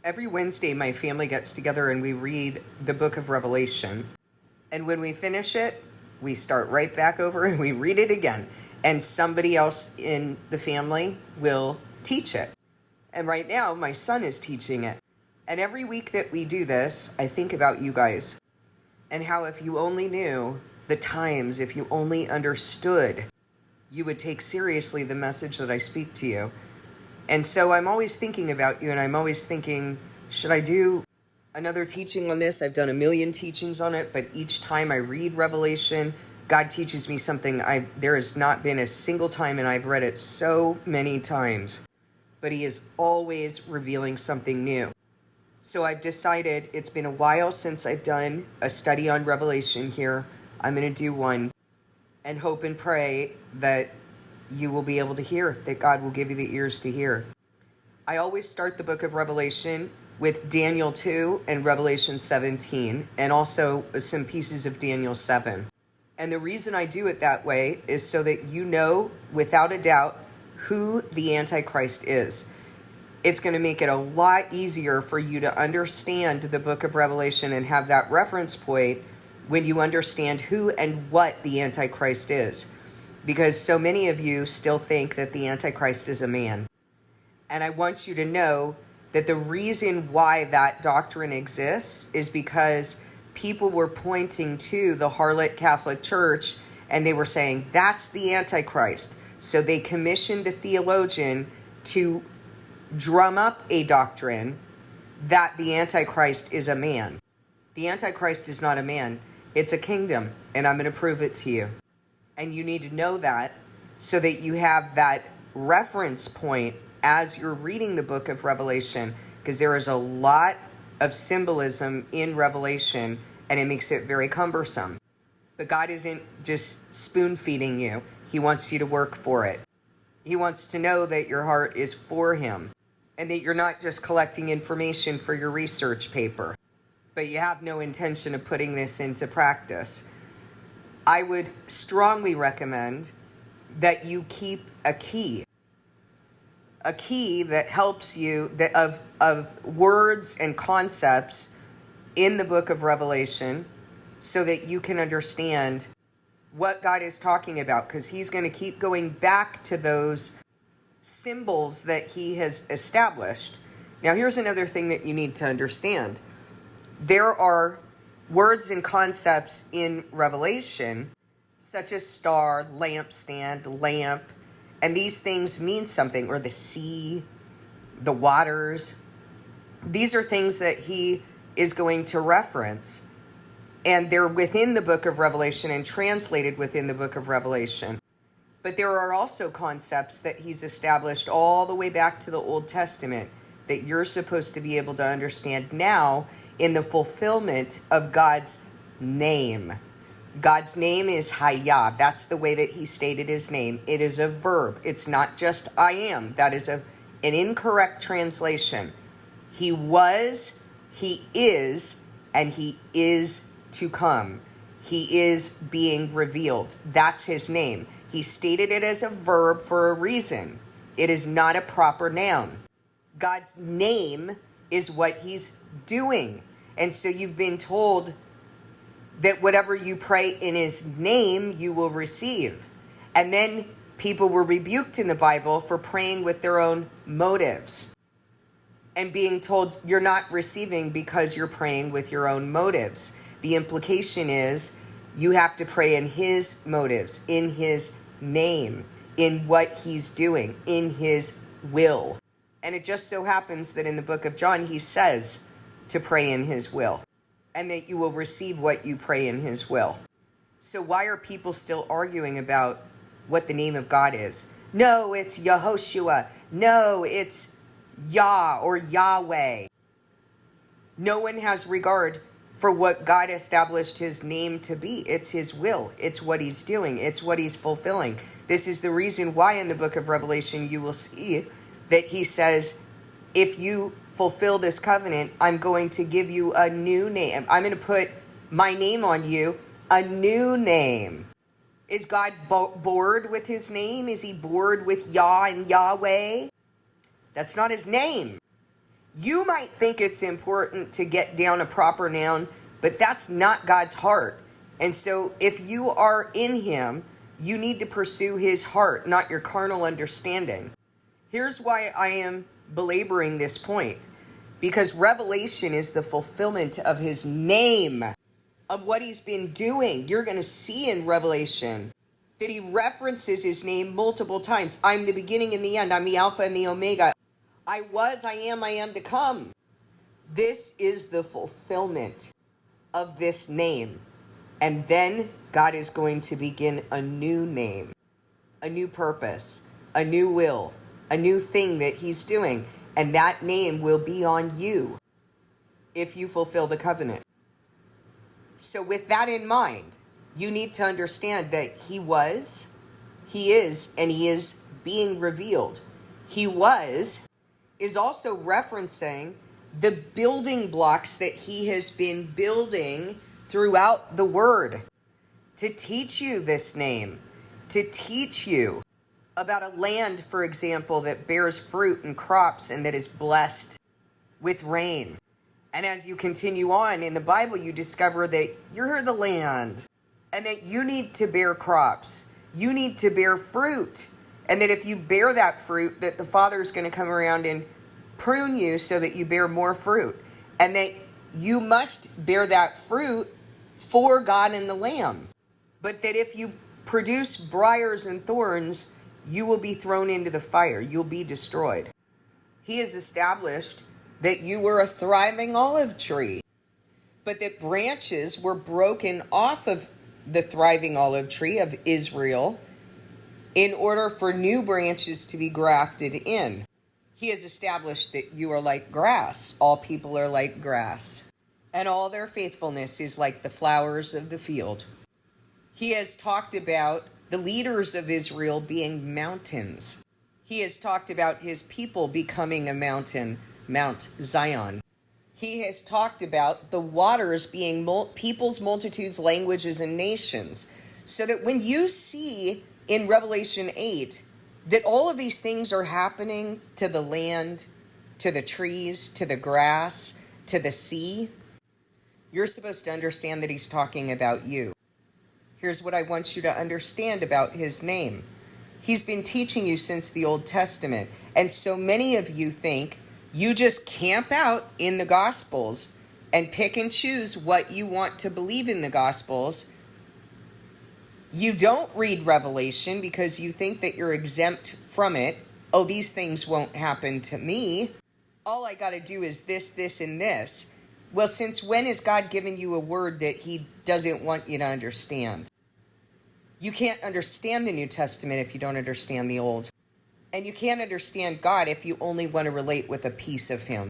Every Wednesday, my family gets together and we read the book of Revelation. And when we finish it, we start right back over and we read it again. And somebody else in the family will teach it. And right now, my son is teaching it. And every week that we do this, I think about you guys and how if you only knew the times, if you only understood, you would take seriously the message that I speak to you. And so I'm always thinking about you, and I'm always thinking, should I do another teaching on this? I've done a million teachings on it, but each time I read Revelation, God teaches me something. There has not been a single time, and I've read it so many times, but he is always revealing something new. So I've decided it's been a while since I've done a study on Revelation here. I'm going to do one and hope and pray that you will be able to hear, that God will give you the ears to hear. I always start the book of Revelation with Daniel 2 and Revelation 17, and also some pieces of Daniel 7. And the reason I do it that way is so that you know without a doubt who the Antichrist is. It's going to make it a lot easier for you to understand the book of Revelation and have that reference point when you understand who and what the Antichrist is. Because so many of you still think that the Antichrist is a man. And I want you to know that the reason why that doctrine exists is because people were pointing to the harlot Catholic Church and they were saying, that's the Antichrist. So they commissioned a theologian to drum up a doctrine that the Antichrist is a man. The Antichrist is not a man. It's a kingdom, and I'm going to prove it to you. And you need to know that so that you have that reference point as you're reading the book of Revelation, because there is a lot of symbolism in Revelation, and it makes it very cumbersome. But God isn't just spoon-feeding you. He wants you to work for it. He wants to know that your heart is for him, and that you're not just collecting information for your research paper, but you have no intention of putting this into practice. I would strongly recommend that you keep a key that helps you of words and concepts in the book of Revelation so that you can understand what God is talking about, because he's going to keep going back to those symbols that he has established. Now, here's another thing that you need to understand. There are words and concepts in Revelation, such as star, lampstand, lamp, and these things mean something, or the sea, the waters. These are things that he is going to reference, and they're within the book of Revelation and translated within the book of Revelation. But there are also concepts that he's established all the way back to the Old Testament that you're supposed to be able to understand now in the fulfillment of God's name. God's name is Hayah. That's the way that he stated his name. It is a verb. It's not just I am. That is an incorrect translation. He was, he is, and he is to come. He is being revealed. That's his name. He stated it as a verb for a reason. It is not a proper noun. God's name is what he's doing. And so you've been told that whatever you pray in his name, you will receive. And then people were rebuked in the Bible for praying with their own motives and being told you're not receiving because you're praying with your own motives. The implication is you have to pray in his motives, in his name, in what he's doing, in his will. And it just so happens that in the book of John, he says to pray in his will, and that you will receive what you pray in his will. So why are people still arguing about what the name of God is? No, it's Yehoshua. No, it's Yah or Yahweh. No one has regard for what God established his name to be. It's his will. It's what he's doing. It's what he's fulfilling. This is the reason why in the book of Revelation you will see that he says, if you fulfill this covenant, I'm going to give you a new name. I'm going to put my name on you, a new name. Is God bored with his name? Is he bored with Yah and Yahweh? That's not his name. You might think it's important to get down a proper noun, but that's not God's heart. And so if you are in him, you need to pursue his heart, not your carnal understanding. Here's why I am belaboring this point. Because revelation is the fulfillment of his name, of what he's been doing. You're going to see in Revelation that he references his name multiple times. I'm the beginning and the end. I'm the Alpha and the Omega. I was, I am to come. This is the fulfillment of this name. And then God is going to begin a new name, a new purpose, a new will, a new thing that he's doing. And that name will be on you if you fulfill the covenant. So with that in mind, you need to understand that he was, he is, and he is being revealed. He was is also referencing the building blocks that he has been building throughout the word to teach you this name, to teach you about a land, for example, that bears fruit and crops and that is blessed with rain. And as you continue on in the Bible, you discover that you're the land and that you need to bear crops. You need to bear fruit. And that if you bear that fruit, that the Father is going to come around and prune you so that you bear more fruit. And that you must bear that fruit for God and the Lamb. But that if you produce briars and thorns, you will be thrown into the fire. You'll be destroyed. He has established that you were a thriving olive tree, but that branches were broken off of the thriving olive tree of Israel in order for new branches to be grafted in. He has established that you are like grass. All people are like grass, and all their faithfulness is like the flowers of the field. He has talked about the leaders of Israel being mountains. He has talked about his people becoming a mountain, Mount Zion. He has talked about the waters being peoples, multitudes, languages, and nations. So that when you see in Revelation 8 that all of these things are happening to the land, to the trees, to the grass, to the sea, you're supposed to understand that he's talking about you. Here's what I want you to understand about his name. He's been teaching you since the Old Testament. And so many of you think you just camp out in the Gospels and pick and choose what you want to believe in the Gospels. You don't read Revelation because you think that you're exempt from it. Oh, these things won't happen to me. All I got to do is this, and this. Well, since when has God given you a word that he doesn't want you to understand? You can't understand the New Testament if you don't understand the Old. And you can't understand God if you only want to relate with a piece of him.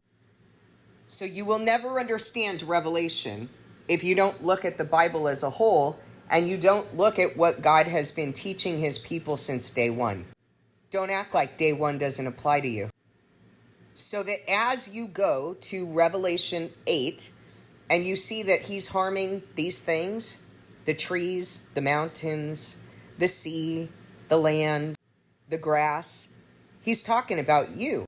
So you will never understand Revelation if you don't look at the Bible as a whole and you don't look at what God has been teaching his people since day one. Don't act like day one doesn't apply to you. So that as you go to Revelation 8 and you see that he's harming these things, the trees, the mountains, the sea, the land, the grass, he's talking about you.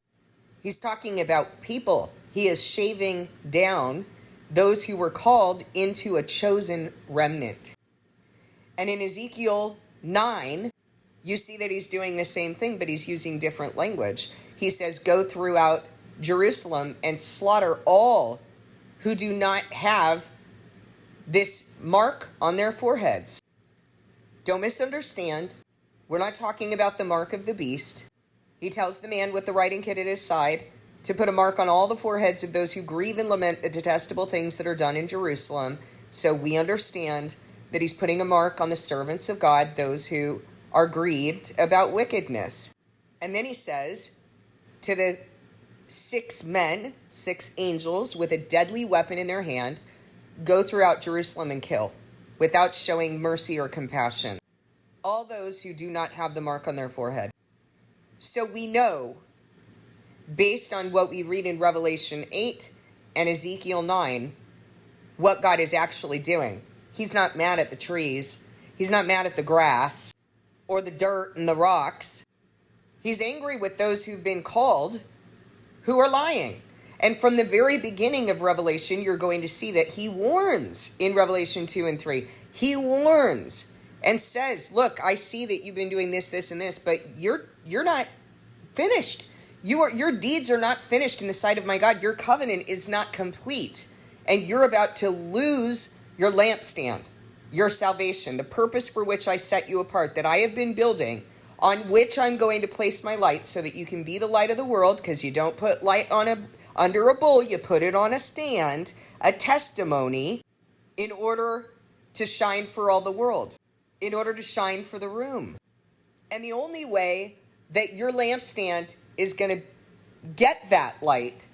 He's talking about people. He is shaving down those who were called into a chosen remnant. And in Ezekiel 9, you see that he's doing the same thing, but he's using different language. He says, go throughout Jerusalem and slaughter all who do not have this mark on their foreheads. Don't misunderstand. We're not talking about the mark of the beast. He tells the man with the writing kit at his side to put a mark on all the foreheads of those who grieve and lament the detestable things that are done in Jerusalem. So we understand that he's putting a mark on the servants of God, those who are grieved about wickedness. And then he says to the 6 men, 6 angels with a deadly weapon in their hand, go throughout Jerusalem and kill, without showing mercy or compassion, all those who do not have the mark on their forehead. So we know, based on what we read in Revelation 8 and Ezekiel 9, what God is actually doing. He's not mad at the trees. He's not mad at the grass or the dirt and the rocks. He's angry with those who've been called who are lying. And from the very beginning of Revelation, you're going to see that he warns in Revelation 2 and 3. He warns and says, look, I see that you've been doing this, this, and this, but you're not finished. Your deeds are not finished in the sight of my God. Your covenant is not complete. And you're about to lose your lampstand, your salvation, the purpose for which I set you apart, that I have been building, on which I'm going to place my light so that you can be the light of the world, because you don't put light under a bowl, you put it on a stand, a testimony, in order to shine for all the world, in order to shine for the room. And the only way that your lampstand is going to get that light,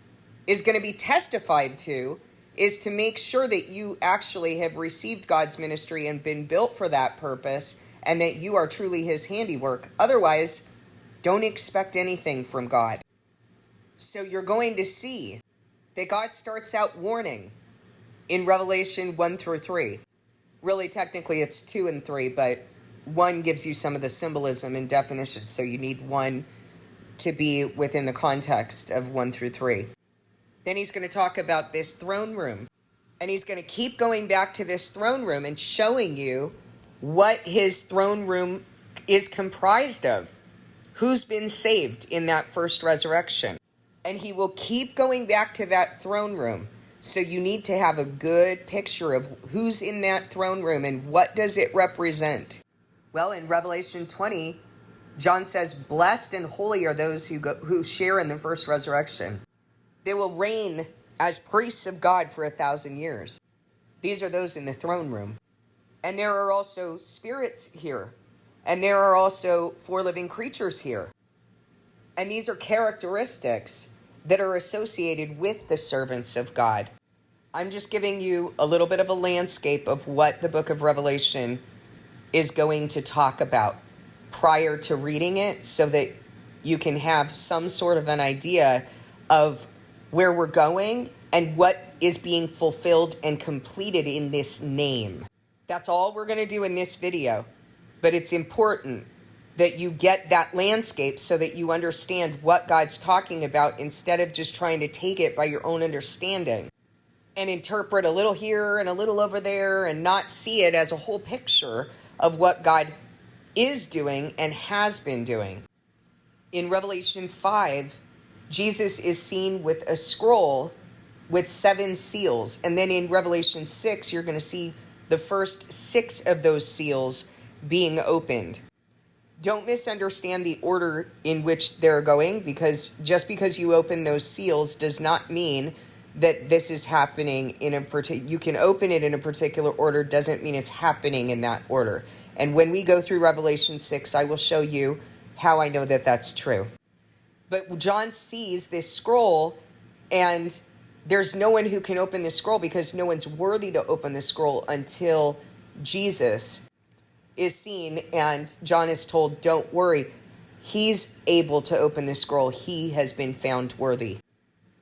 is going to be testified to, is to make sure that you actually have received God's ministry and been built for that purpose, and that you are truly his handiwork. Otherwise, don't expect anything from God. So you're going to see that God starts out warning in Revelation 1 through 3. Really, technically, it's 2 and 3, but 1 gives you some of the symbolism and definitions, so you need 1 to be within the context of 1 through 3. Then he's going to talk about this throne room, and he's going to keep going back to this throne room and showing you what his throne room is comprised of, who's been saved in that first resurrection. And he will keep going back to that throne room. So you need to have a good picture of who's in that throne room and what does it represent. Well, in Revelation 20, John says, blessed and holy are those who share in the first resurrection. They will reign as priests of God for 1,000 years. These are those in the throne room. And there are also spirits here. And there are also 4 living creatures here. And these are characteristics that are associated with the servants of God. I'm just giving you a little bit of a landscape of what the book of Revelation is going to talk about prior to reading it, so that you can have some sort of an idea of where we're going and what is being fulfilled and completed in this name. That's all we're going to do in this video, but it's important that you get that landscape so that you understand what God's talking about, instead of just trying to take it by your own understanding and interpret a little here and a little over there and not see it as a whole picture of what God is doing and has been doing. In Revelation 5, Jesus is seen with a scroll with 7 seals. And then in Revelation 6, you're going to see the first 6 of those seals being opened. Don't misunderstand the order in which they're going, because just because you open those seals does not mean that this is happening in a particular. You can open it in a particular order, doesn't mean it's happening in that order. And when we go through Revelation 6, I will show you how I know that that's true. But John sees this scroll, and there's no one who can open this scroll, because no one's worthy to open the scroll until Jesus is seen, and John is told, don't worry, he's able to open the scroll. He has been found worthy.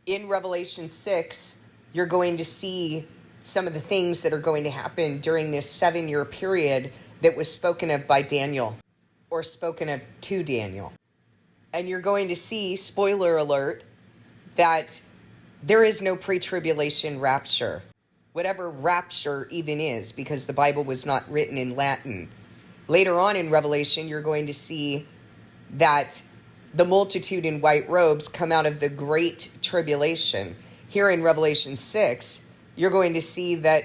In Revelation 6, you're going to see some of the things that are going to happen during this 7-year period that was spoken of by Daniel, or spoken of to Daniel. And you're going to see, spoiler alert, that there is no pre-tribulation rapture. Whatever rapture even is, because the Bible was not written in Latin. Later on in Revelation, you're going to see that the multitude in white robes come out of the great tribulation. Here in Revelation 6, you're going to see that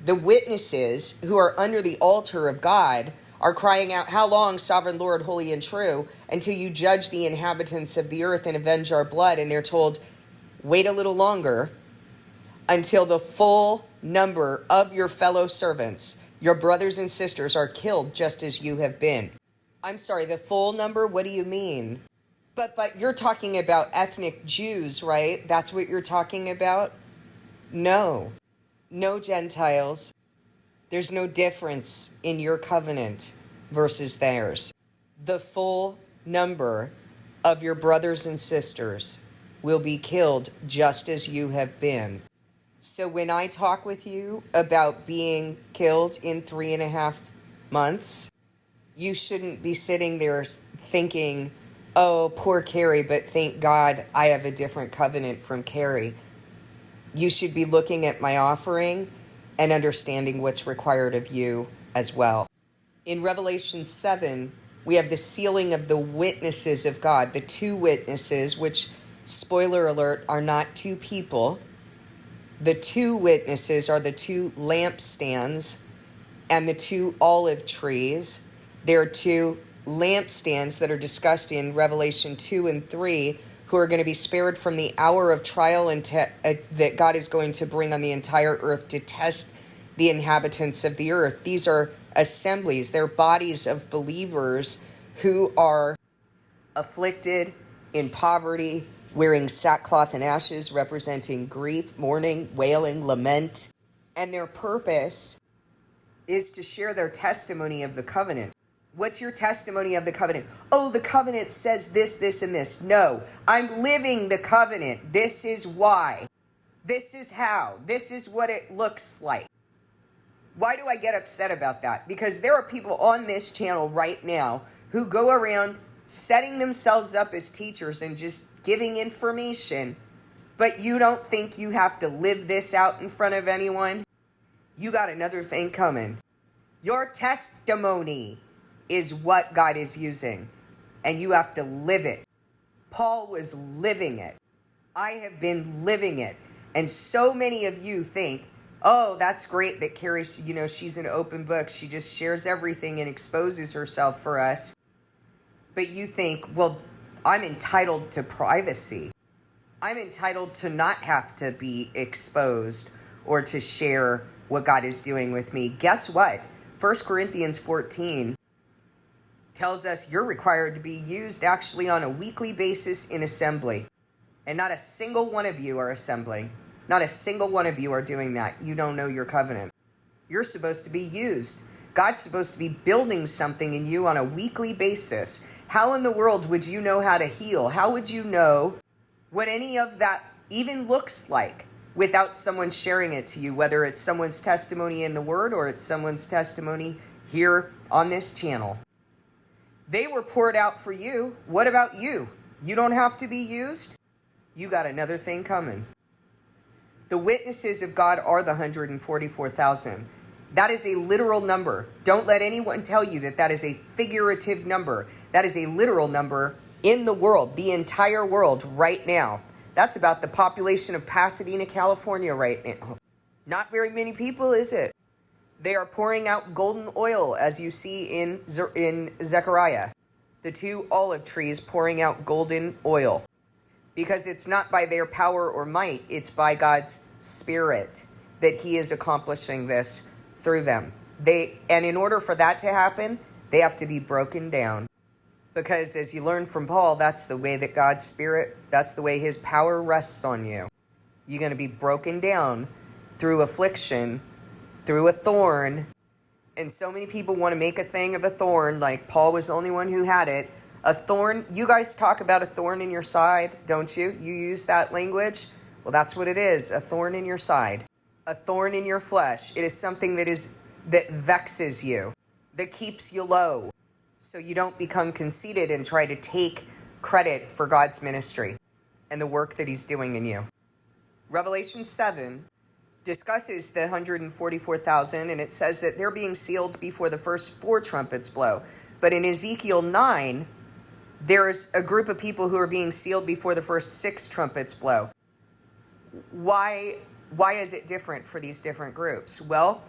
the witnesses who are under the altar of God are crying out, how long, sovereign Lord, holy and true, until you judge the inhabitants of the earth and avenge our blood? And they're told, wait a little longer until the full number of your fellow servants, your brothers and sisters, are killed just as you have been. I'm sorry, the full number? What do you mean? But you're talking about ethnic Jews, right? That's what you're talking about? No. No Gentiles. There's no difference in your covenant versus theirs. The full number of your brothers and sisters will be killed just as you have been. So when I talk with you about being killed in 3.5 months, you shouldn't be sitting there thinking, oh, poor Carrie, but thank God I have a different covenant from Carrie. You should be looking at my offering and understanding what's required of you as well. In Revelation 7, we have the sealing of the witnesses of God, the two witnesses, which, spoiler alert, are not two people. The two witnesses are the two lampstands and the two olive trees. There are two lampstands that are discussed in Revelation 2 and 3 who are going to be spared from the hour of trial and that God is going to bring on the entire earth to test the inhabitants of the earth. These are assemblies. They're bodies of believers who are afflicted in poverty, wearing sackcloth and ashes, representing grief, mourning, wailing, lament. And their purpose is to share their testimony of the covenant. What's your testimony of the covenant? Oh, the covenant says this, this, and this. No, I'm living the covenant. This is why. This is how. This is what it looks like. Why do I get upset about that? Because there are people on this channel right now who go around setting themselves up as teachers and just giving information, but you don't think you have to live this out in front of anyone? You got another thing coming. Your testimony is what God is using, and you have to live it. Paul was living it. I have been living it. And so many of you think, oh, that's great that Carrie, she's an open book. She just shares everything and exposes herself for us. But you think, well, I'm entitled to privacy. I'm entitled to not have to be exposed or to share what God is doing with me. Guess what? 1 Corinthians 14 tells us you're required to be used actually on a weekly basis in assembly. And not a single one of you are assembling. Not a single one of you are doing that. You don't know your covenant. You're supposed to be used. God's supposed to be building something in you on a weekly basis. How in the world would you know how to heal? How would you know what any of that even looks like without someone sharing it to you, whether it's someone's testimony in the Word or it's someone's testimony here on this channel? They were poured out for you. What about you? You don't have to be used? You got another thing coming. The witnesses of God are the 144,000. That is a literal number. Don't let anyone tell you that that is a figurative number. That is a literal number in the world, the entire world right now. That's about the population of Pasadena, California right now. Not very many people, is it? They are pouring out golden oil, as you see in Zechariah. The two olive trees pouring out golden oil. Because it's not by their power or might, it's by God's Spirit that He is accomplishing this through them. And in order for that to happen, they have to be broken down. Because as you learn from Paul, that's the way that God's Spirit, that's the way His power rests on you. You're going to be broken down through affliction, through a thorn. And so many people want to make a thing of a thorn, like Paul was the only one who had it. A thorn, you guys talk about a thorn in your side, don't you? You use that language? Well, that's what it is, a thorn in your side. A thorn in your flesh. It is something that vexes you, that keeps you low, so you don't become conceited and try to take credit for God's ministry and the work that He's doing in you. Revelation 7 discusses the 144,000, and it says that they're being sealed before the first 4 trumpets blow. But in Ezekiel 9, there's a group of people who are being sealed before the first 6 trumpets blow. Why is it different for these different groups? Well,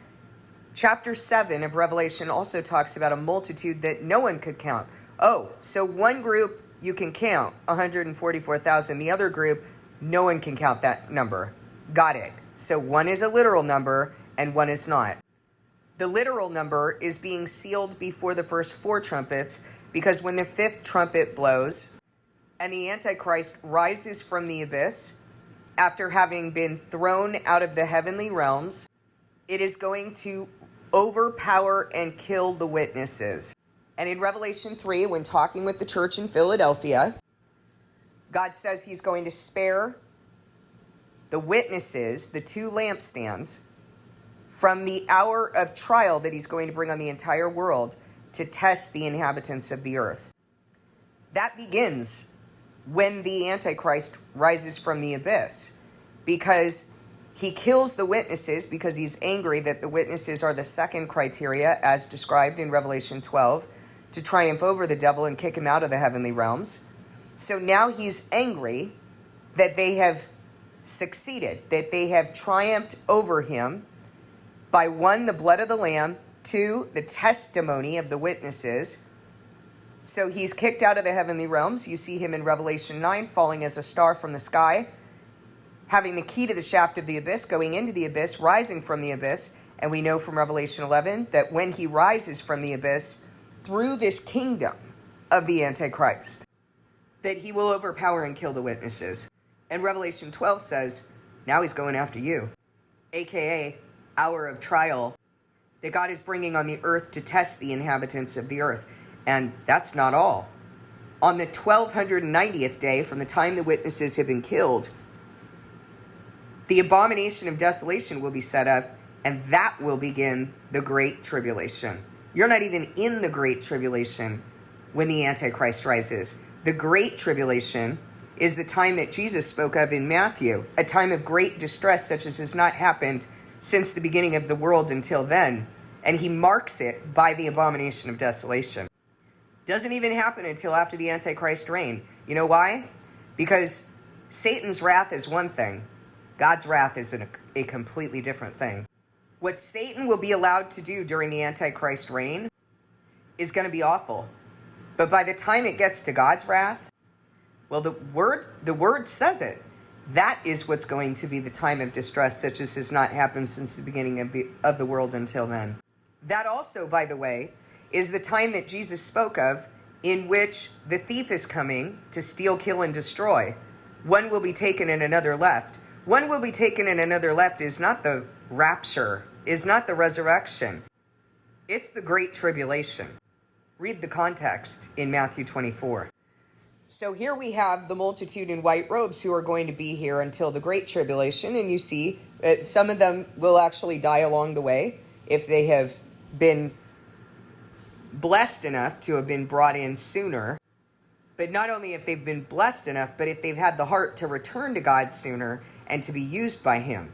chapter 7 of Revelation also talks about a multitude that no one could count. Oh, so one group you can count, 144,000. The other group, no one can count that number. Got it. So one is a literal number and one is not. The literal number is being sealed before the first 4 trumpets, because when the 5th trumpet blows and the Antichrist rises from the abyss after having been thrown out of the heavenly realms, it is going to overpower and kill the witnesses. And in Revelation 3, when talking with the church in Philadelphia, God says He's going to spare the witnesses, the 2 lampstands, from the hour of trial that He's going to bring on the entire world to test the inhabitants of the earth. That begins when the Antichrist rises from the abyss, because he kills the witnesses because he's angry that the witnesses are the second criteria as described in Revelation 12 to triumph over the devil and kick him out of the heavenly realms. So now he's angry that they have succeeded, that they have triumphed over him by 1, the blood of the Lamb, 2, the testimony of the witnesses. So he's kicked out of the heavenly realms. You see him in Revelation 9 falling as a star from the sky, having the key to the shaft of the abyss, going into the abyss, rising from the abyss. And we know from Revelation 11 that when he rises from the abyss through this kingdom of the Antichrist, that he will overpower and kill the witnesses. And Revelation 12 says, now he's going after you, aka hour of trial that God is bringing on the earth to test the inhabitants of the earth. And that's not all. On the 1290th day from the time the witnesses have been killed, the abomination of desolation will be set up, and that will begin the Great Tribulation. You're not even in the Great Tribulation when the Antichrist rises. The Great Tribulation is the time that Jesus spoke of in Matthew, a time of great distress such as has not happened since the beginning of the world until then. And he marks it by the abomination of desolation. Doesn't even happen until after the Antichrist reign. You know why? Because Satan's wrath is one thing. God's wrath is a completely different thing. What Satan will be allowed to do during the Antichrist reign is going to be awful. But by the time it gets to God's wrath, well, the word says it. That is what's going to be the time of distress, such as has not happened since the beginning of the world until then. That also, by the way, is the time that Jesus spoke of, in which the thief is coming to steal, kill, and destroy. One will be taken and another left. One will be taken and another left is not the rapture, is not the resurrection. It's the Great Tribulation. Read the context in Matthew 24. So here we have the multitude in white robes who are going to be here until the Great Tribulation. And you see, some of them will actually die along the way if they have been blessed enough to have been brought in sooner. But not only if they've been blessed enough, but if they've had the heart to return to God sooner and to be used by him,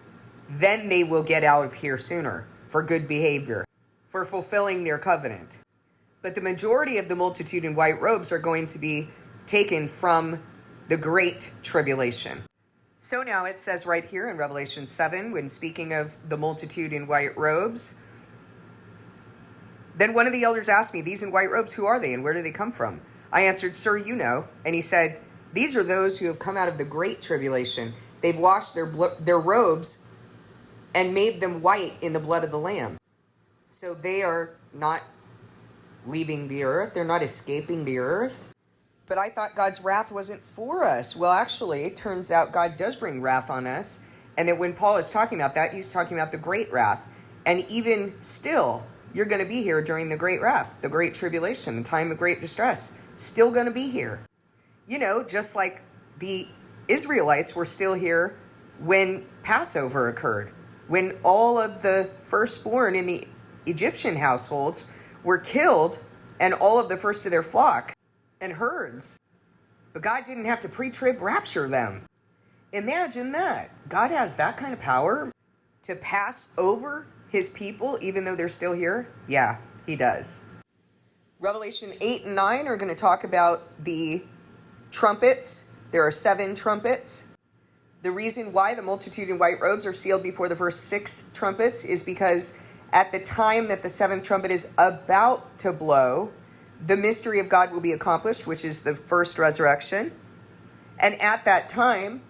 then they will get out of here sooner for good behavior, for fulfilling their covenant. But the majority of the multitude in white robes are going to be taken from the Great Tribulation. So now it says right here in Revelation 7, when speaking of the multitude in white robes, then one of the elders asked me, these in white robes, who are they and where do they come from? I answered, sir, you know. And he said, these are those who have come out of the Great Tribulation. They've washed their robes and made them white in the blood of the Lamb. So they are not leaving the earth. They're not escaping the earth. But I thought God's wrath wasn't for us. Well, actually, it turns out God does bring wrath on us. And that when Paul is talking about that, he's talking about the great wrath. And even still, you're going to be here during the great wrath, the Great Tribulation, the time of great distress. Still going to be here. You know, just like the Israelites were still here when Passover occurred, when all of the firstborn in the Egyptian households were killed and all of the first of their flock and herds. But God didn't have to pre-trib rapture them. Imagine that. God has that kind of power to pass over his people even though they're still here. Yeah, he does. Revelation 8 and 9 are going to talk about the trumpets. There are 7 trumpets. The reason why the multitude in white robes are sealed before the first 6 trumpets is because at the time that the 7th trumpet is about to blow, the mystery of God will be accomplished, which is the first resurrection. And at that time,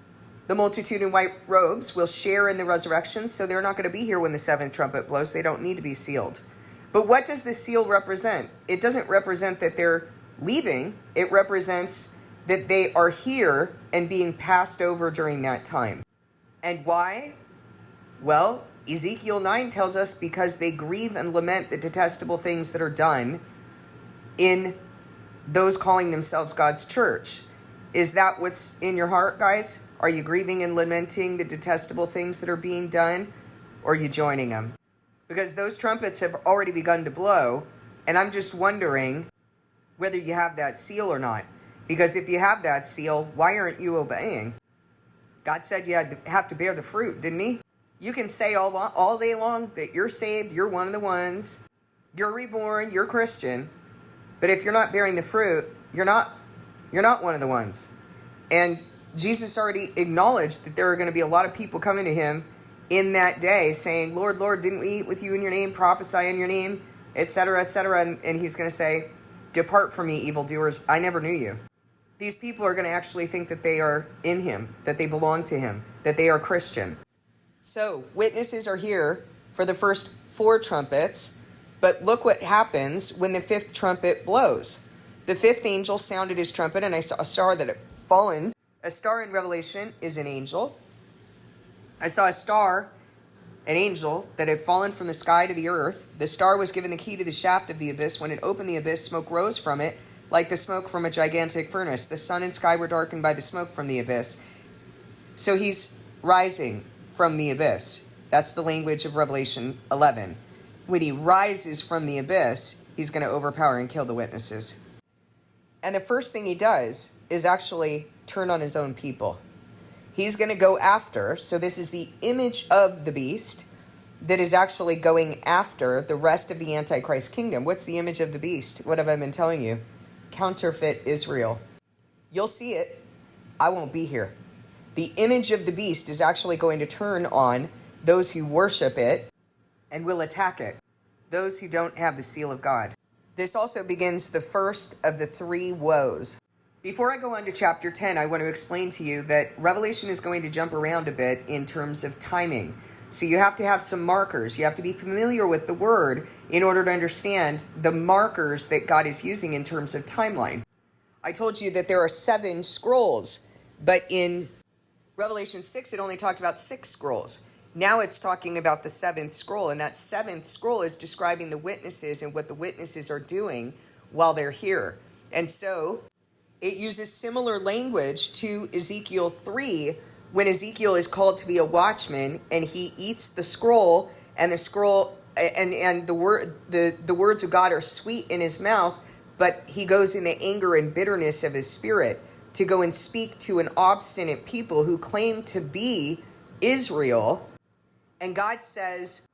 the multitude in white robes will share in the resurrection, so they're not going to be here when the 7th trumpet blows. They don't need to be sealed. But what does the seal represent? It doesn't represent that they're leaving. It represents that they are here and being passed over during that time. And why? Well, Ezekiel 9 tells us because they grieve and lament the detestable things that are done in those calling themselves God's church. Is that what's in your heart, guys? Are you grieving and lamenting the detestable things that are being done? Or are you joining them? Because those trumpets have already begun to blow, and I'm just wondering whether you have that seal or not. Because if you have that seal, why aren't you obeying? God said you have to bear the fruit, didn't he? You can say all day long that you're saved, you're one of the ones, you're reborn, you're Christian. But if you're not bearing the fruit, you're not one of the ones. And Jesus already acknowledged that there are going to be a lot of people coming to him in that day saying, Lord, Lord, didn't we eat with you in your name, prophesy in your name, etc., etc. And he's going to say, depart from me, evildoers, I never knew you. These people are going to actually think that they are in him, that they belong to him, that they are Christian. So witnesses are here for the first 4 trumpets, but look what happens when the 5th trumpet blows. The 5th angel sounded his trumpet, and I saw a star that had fallen. A star in Revelation is an angel. I saw a star, an angel, that had fallen from the sky to the earth. The star was given the key to the shaft of the abyss. When it opened the abyss, smoke rose from it, like the smoke from a gigantic furnace. The sun and sky were darkened by the smoke from the abyss. So he's rising from the abyss. That's the language of Revelation 11. When he rises from the abyss, he's going to overpower and kill the witnesses. And the first thing he does is actually turn on his own people. He's going to go after, so this is the image of the beast that is actually going after the rest of the Antichrist kingdom. What's the image of the beast? What have I been telling you? Counterfeit Israel. You'll see it. I won't be here. The image of the beast is actually going to turn on those who worship it and will attack it. Those who don't have the seal of God. This also begins the first of the 3 woes. Before I go on to chapter 10, I want to explain to you that Revelation is going to jump around a bit in terms of timing. So you have to have some markers. You have to be familiar with the word in order to understand the markers that God is using in terms of timeline. I told you that there are 7 scrolls, but in Revelation 6, it only talked about 6 scrolls. Now it's talking about the 7th scroll, and that 7th scroll is describing the witnesses and what the witnesses are doing while they're here. And so it uses similar language to Ezekiel 3, when Ezekiel is called to be a watchman, and he eats the scroll, and the scroll and the words of God are sweet in his mouth, but he goes in the anger and bitterness of his spirit to go and speak to an obstinate people who claim to be Israel. And God says,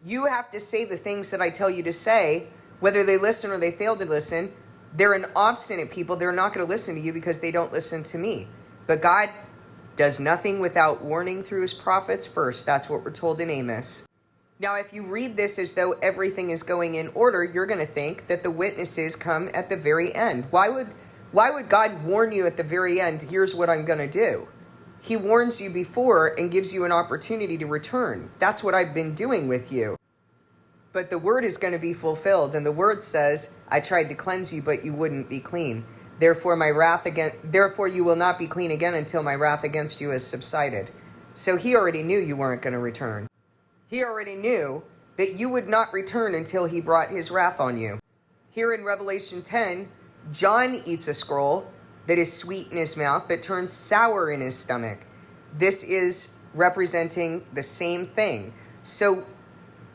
you have to say the things that I tell you to say, whether they listen or they fail to listen. They're an obstinate people. They're not going to listen to you because they don't listen to me. But God does nothing without warning through his prophets first. That's what we're told in Amos. Now, if you read this as though everything is going in order, you're going to think that the witnesses come at the very end. Why would God warn you at the very end, here's what I'm going to do? He warns you before and gives you an opportunity to return. That's what I've been doing with you. But the word is going to be fulfilled, and the word says, I tried to cleanse you, but you wouldn't be clean. Therefore you will not be clean again until my wrath against you has subsided. So he already knew you weren't going to return. He already knew that you would not return until he brought his wrath on you. Here in Revelation 10, John eats a scroll that is sweet in his mouth, but turns sour in his stomach. This is representing the same thing. So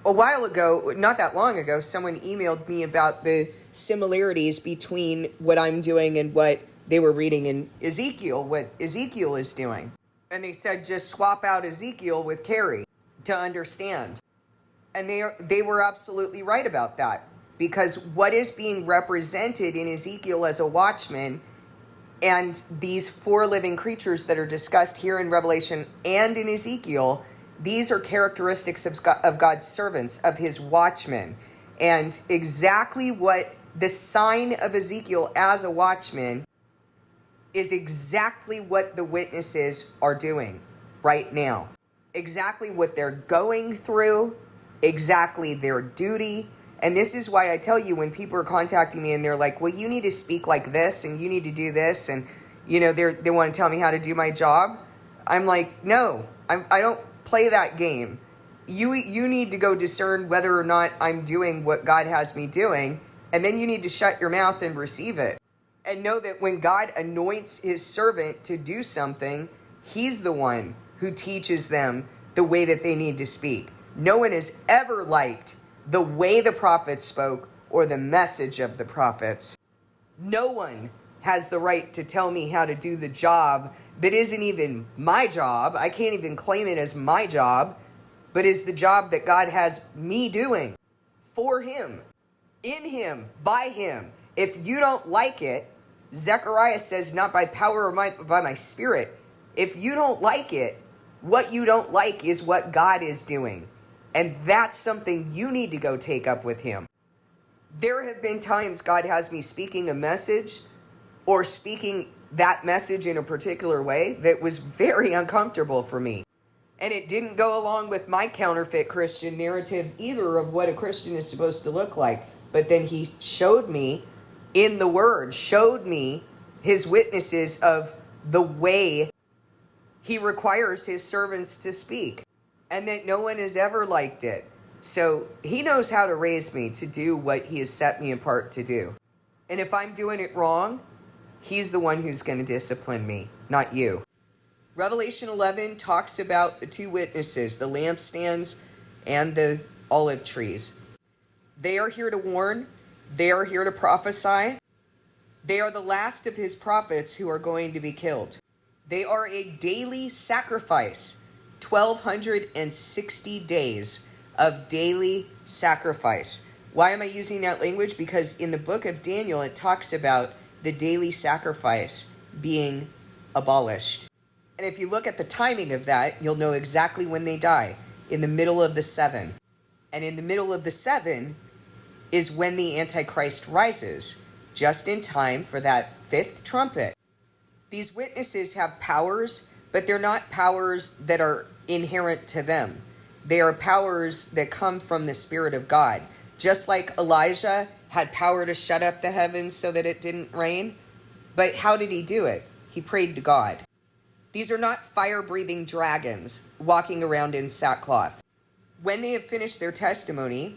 a while ago, not that long ago, someone emailed me about the similarities between what I'm doing and what they were reading in Ezekiel, what Ezekiel is doing. And they said, just swap out Ezekiel with Carrie to understand. And they were absolutely right about that. Because what is being represented in Ezekiel as a watchman and these 4 living creatures that are discussed here in Revelation and in Ezekiel, these are characteristics of God's servants, of his watchmen. And exactly what the sign of Ezekiel as a watchman is exactly what the witnesses are doing right now. Exactly what they're going through, exactly their duty. And this is why I tell you, when people are contacting me and they're like, well, you need to speak like this and you need to do this. And, they want to tell me how to do my job. I'm like, no, I don't play that game. You need to go discern whether or not I'm doing what God has me doing. And then you need to shut your mouth and receive it. And know that when God anoints his servant to do something, he's the one who teaches them the way that they need to speak. No one has ever liked the way the prophets spoke or the message of the prophets. No one has the right to tell me how to do the job that isn't even my job. I can't even claim it as my job, but is the job that God has me doing for him, in him, by him. If you don't like it, Zechariah says, not by power or might, but by my spirit. If you don't like it, what you don't like is what God is doing. And that's something you need to go take up with him. There have been times God has me speaking a message or speaking that message in a particular way that was very uncomfortable for me. And it didn't go along with my counterfeit Christian narrative either of what a Christian is supposed to look like. But then he showed me in the word, showed me his witnesses of the way he requires his servants to speak, and that no one has ever liked it. So he knows how to raise me to do what he has set me apart to do. And if I'm doing it wrong, he's the one who's going to discipline me, not you. Revelation 11 talks about the two witnesses, the lampstands and the olive trees. They are here to warn. They are here to prophesy. They are the last of his prophets who are going to be killed. They are a daily sacrifice, 1,260 days of daily sacrifice. Why am I using that language? Because in the book of Daniel, it talks about the daily sacrifice being abolished. And if you look at the timing of that, you'll know exactly when they die, in the middle of the 7. And in the middle of the 7 is when the Antichrist rises, just in time for that 5th trumpet. These witnesses have powers, but they're not powers that are inherent to them. They are powers that come from the Spirit of God. Just like Elijah had power to shut up the heavens so that it didn't rain. But how did he do it? He prayed to God. These are not fire-breathing dragons walking around in sackcloth. When they have finished their testimony,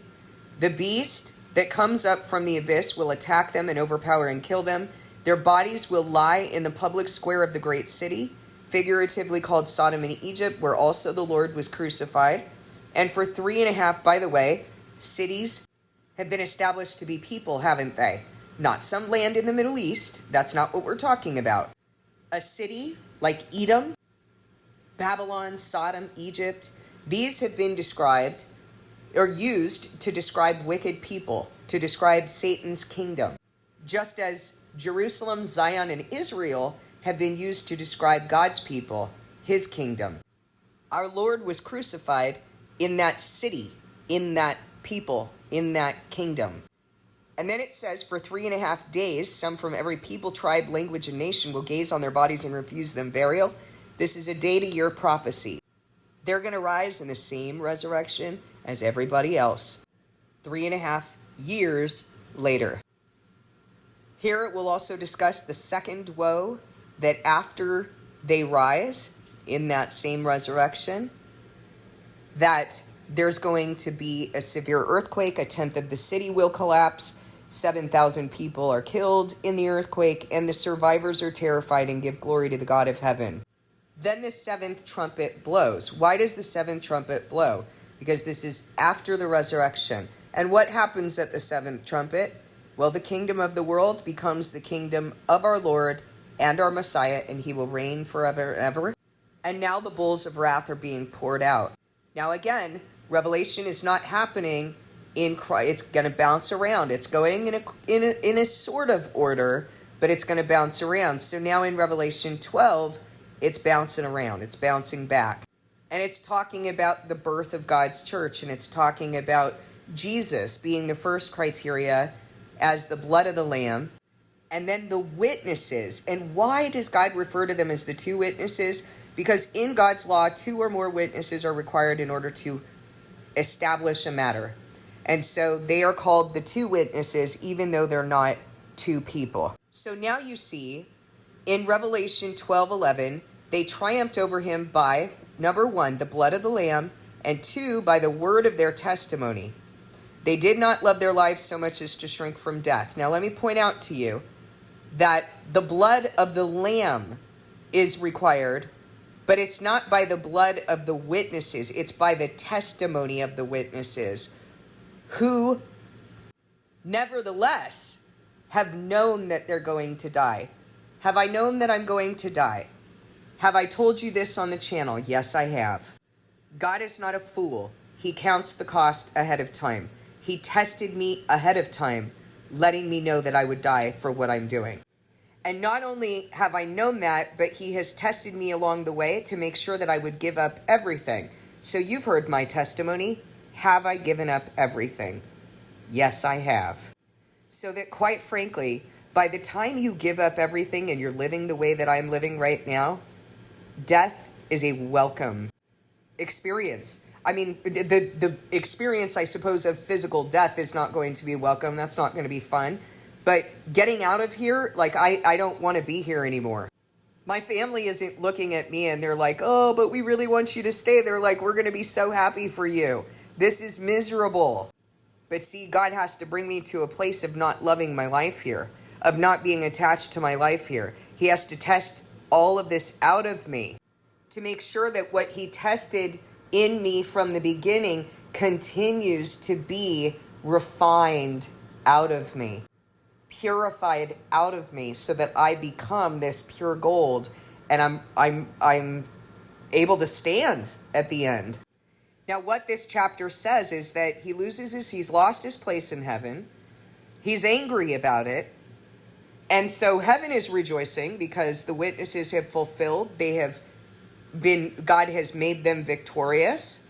the beast that comes up from the abyss will attack them and overpower and kill them. Their bodies will lie in the public square of the great city, figuratively called Sodom and Egypt, where also the Lord was crucified. And for 3.5, by the way, cities have been established to be people, haven't they? Not some land in the Middle East. That's not what we're talking about. A city like Edom, Babylon, Sodom, Egypt, these have been described or used to describe wicked people, to describe Satan's kingdom. Just as Jerusalem, Zion, and Israel have been used to describe God's people, his kingdom. Our Lord was crucified in that city, in that people, in that kingdom. And then it says, for 3.5 days, some from every people, tribe, language, and nation will gaze on their bodies and refuse them burial. This is a day-to-year prophecy. They're going to rise in the same resurrection as everybody else, 3.5 years later. Here it will also discuss the second woe, that after they rise in that same resurrection, that there's going to be a severe earthquake, 1/10 of the city will collapse, 7,000 people are killed in the earthquake, and the survivors are terrified and give glory to the God of heaven. Then the 7th trumpet blows. Why does the 7th trumpet blow? Because this is after the resurrection. And what happens at the 7th trumpet? Well, the kingdom of the world becomes the kingdom of our Lord and our Messiah, and he will reign forever and ever. And now the bowls of wrath are being poured out. Now again, Revelation is not happening in Christ. It's going to bounce around. It's going in a sort of order, but it's going to bounce around. So now in Revelation 12, it's bouncing around. It's bouncing back. And it's talking about the birth of God's church, and it's talking about Jesus being the first criteria as the blood of the Lamb, and then the witnesses. And why does God refer to them as the two witnesses? Because in God's law, 2 or more witnesses are required in order to establish a matter. And so they are called the two witnesses, even though they're not two people. So now you see, in Revelation 12:11, they triumphed over him by, number 1, the blood of the Lamb, and 2, by the word of their testimony. They did not love their lives so much as to shrink from death. Now let me point out to you that the blood of the Lamb is required, but it's not by the blood of the witnesses. It's by the testimony of the witnesses, who nevertheless have known that they're going to die. Have I known that I'm going to die? Have I told you this on the channel? Yes, I have. God is not a fool. He counts the cost ahead of time. He tested me ahead of time, letting me know that I would die for what I'm doing. And not only have I known that, but he has tested me along the way to make sure that I would give up everything. So you've heard my testimony. Have I given up everything? Yes, I have. So that quite frankly, by the time you give up everything and you're living the way that I'm living right now, death is a welcome experience. I mean, the experience, I suppose, of physical death is not going to be welcome. That's not going to be fun. But getting out of here, like, I don't want to be here anymore. My family isn't looking at me and they're like, oh, but we really want you to stay. They're like, we're going to be so happy for you. This is miserable. But see, God has to bring me to a place of not loving my life here, of not being attached to my life here. He has to test all of this out of me to make sure that what he tested in me from the beginning continues to be refined out of me, purified out of me, so that I become this pure gold and I'm able to stand at the end. Now, what this chapter says is that he's lost his place in heaven. He's angry about it. And so heaven is rejoicing because the witnesses have fulfilled. God has made them victorious.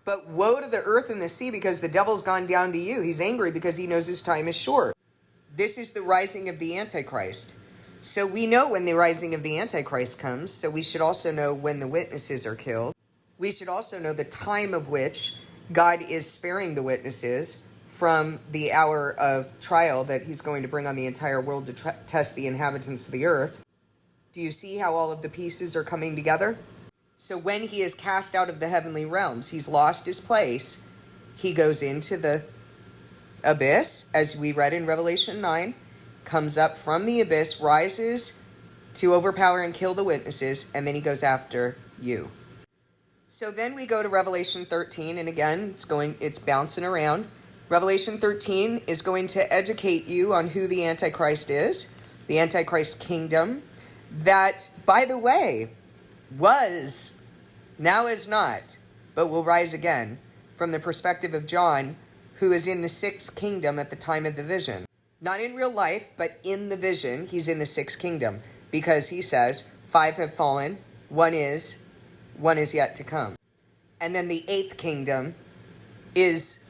But woe to the earth and the sea because the devil's gone down to you. He's angry because he knows his time is short. This is the rising of the Antichrist. So we know when the rising of the Antichrist comes. So we should also know when the witnesses are killed. We should also know the time of which God is sparing the witnesses from the hour of trial that he's going to bring on the entire world to test the inhabitants of the earth. Do you see how all of the pieces are coming together? So when he is cast out of the heavenly realms, he's lost his place. He goes into the abyss, as we read in Revelation 9, comes up from the abyss, rises to overpower and kill the witnesses, and then he goes after you. So then we go to Revelation 13, and again, it's bouncing around. Revelation 13 is going to educate you on who the Antichrist is, the Antichrist kingdom, that, by the way, was, now is not, but will rise again, from the perspective of John, who is in the sixth kingdom at the time of the vision. Not in real life, but in the vision, he's in the sixth kingdom, because he says, 5 have fallen, one is yet to come. And then the eighth kingdom is